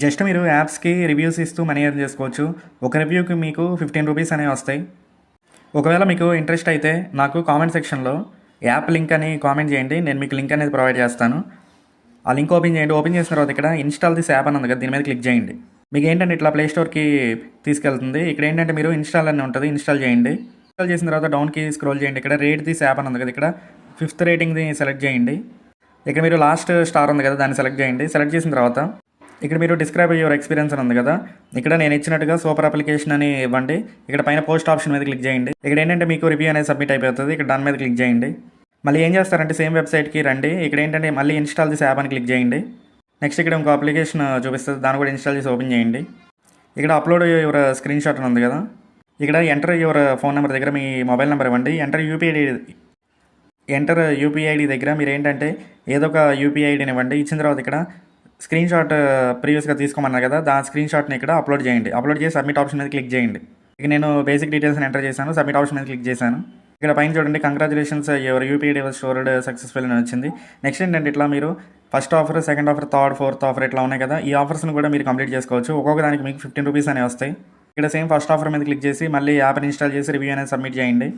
Just మీరు యాప్స్కి reviews ఇస్తూ money earn చేసుకోవచ్చు. ఒక రివ్యూకి మీకు 15 రూపీస్ అనేవి వస్తాయి. ఒకవేళ మీకు ఇంట్రెస్ట్ అయితే నాకు కామెంట్ సెక్షన్లో యాప్ లింక్ అని కామెంట్ చేయండి. నేను మీకు లింక్ అనేది ప్రొవైడ్ చేస్తాను. ఆ లింక్ ఓపెన్ చేయండి. ఓపెన్ చేసిన తర్వాత ఇక్కడ ఇన్స్టాల్ దిస్ యాప్ అని ఉంది కదా, దీని మీద క్లిక్ చేయండి. మీకు ఏంటంటే ఇట్లా ప్లే స్టోర్కి తీసుకెళ్తుంది. ఇక్కడ ఏంటంటే మీరు ఇన్స్టాల్ అని ఉంటుంది, ఇన్స్టాల్ చేయండి. ఇన్స్టాల్ చేసిన తర్వాత డౌన్కి స్క్రోల్ చేయండి. ఇక్కడ రేట్ దిస్ యాప్ అని ఉంది కదా, ఇక్కడ 5th రేటింగ్ది సెలెక్ట్ చేయండి. ఇక్కడ మీరు లాస్ట్ స్టార్ ఉంది కదా, దాన్ని సెలెక్ట్ చేయండి. సెలెక్ట్ చేసిన తర్వాత ఇక్కడ మీరు డిస్క్రైబ్ యువర్ ఎక్స్పీరియన్స్ అని ఉంది కదా, ఇక్కడ నేను ఇచ్చినట్టుగా సూపర్ అప్లికేషన్ అని ఇవ్వండి. ఇక్కడ పైన పోస్ట్ ఆప్షన్ మీద క్లిక్ చేయండి. ఇక్కడ ఏంటంటే మీకు రివ్యూ అనేది సబ్మిట్ అయిపోతుంది. ఇక్కడ దాని మీద క్లిక్ చేయండి. మళ్ళీ ఏం చేస్తారంటే సేమ్ వెబ్సైట్కి రండి. ఇక్కడ ఏంటంటే మళ్ళీ ఇన్స్టాల్ దిస్ యాప్ అని క్లిక్ చేయండి. నెక్స్ట్ ఇక్కడ ఇంకో అప్లికేషన్ చూపిస్తుంది, దాన్ని కూడా ఇన్స్టాల్ చేసి ఓపెన్ చేయండి. ఇక్కడ అప్లోడ్ యువర్ స్క్రీన్ షాట్ అని ఉంది కదా, ఇక్కడ ఎంటర్ యువర్ ఫోన్ నెంబర్ దగ్గర మీ మొబైల్ నెంబర్ ఇవ్వండి. ఎంటర్ యూపీఐడి దగ్గర మీరు ఏంటంటే ఏదో ఒక యూపీఐడిని ఇవ్వండి. ఇచ్చిన తర్వాత ఇక్కడ స్క్రీన్ షాట్ ప్రీవియస్గా తీసుకోమన్నారు కదా, దాని స్క్రీన్ షాట్ని ఇక్కడ అప్లోడ్ చేయండి. అప్లోడ్ చేసి సబ్మిట్ ఆప్షన్ మీద క్లిక్ చేయండి. ఇక నేను బేసిక్ డీటెయిల్స్ని ఎంటర్ చేశాను, సబ్మిట్ ఆప్షన్ మీద క్లిక్ చేశాను. ఇక్కడ పైన చూడండి, congratulations your UPI ID was stored successful అని వచ్చింది. నెక్స్ట్ ఏంటంటే ఇట్లా మీరు first offer, second offer, third, fourth offer ఇట్లా ఉన్నాయి కదా, ఈ ఆఫర్స్ని కూడా మీరు కంప్లీట్ చేసుకోవచ్చు. ఒక్కొక్క దానికి మీకు 15 రూపీస్ అనేవి వస్తాయి. ఇక్కడ సేమ్ ఫస్ట్ ఆఫర్ మీద క్లిక్ చేసి మళ్ళీ యాప్ని ఇన్స్టాల్ చేసి రివ్యూ అనేది సబ్మిట్ చేయండి.